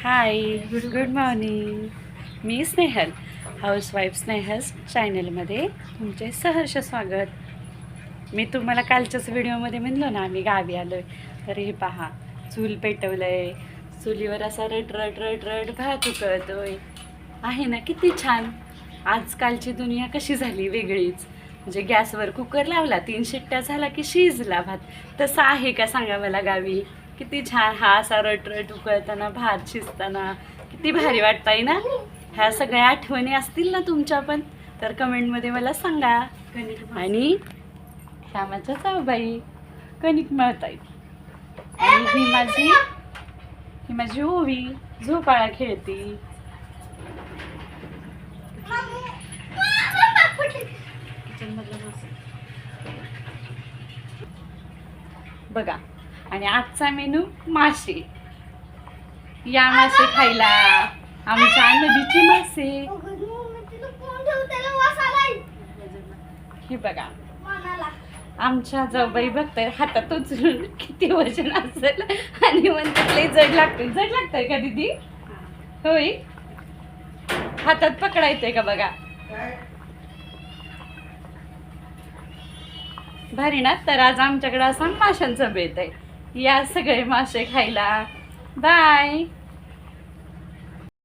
हाय good morning. मी Snehal, housewife Snehal's चॅनलमध्ये तुमचे सहर्ष स्वागत. मी तुम्हाला कालच्याच व्हिडिओमध्ये म्हणलो ना आम्ही गावी आलो आहे. तर हे पहा, चूल पेटवलं आहे. चुलीवर असा रट रट रट रट भात उकळतोय आहे ना, किती छान. आजकालची दुनिया कशी झाली वेगळीच. म्हणजे गॅसवर कुकर लावला, 3 शिट्ट्या झाला की शिजला भात. तसं आहे का सांगा मला गावी? किती छान हा असा रट रट उकळताना भात शिजताना किती भारी वाटतंय ना. ह्या सगळ्या आठवणी असतील ना तुमच्या पण, तर कमेंटमध्ये मला सांगा. आणि श्यामाच्या जाऊबाई कणिक मळतायत आणि ही माझी ओवी झोपाळा खेळती. बघा, आणि आजचा मेनू मासे. या मासे खायला, आमच्या नदीचे मासे. हे बघा, आमच्या जाऊबाई बघताय हातात उचलून किती वजन असेल आणि म्हणतात लय जड लागतंय का दीदी? होय, हातात पकडायचंय का बघा. भारी ना. तर आज आमच्याकडे असा माशांचा बेत आहे. या सगळे मासे खायला. बाय.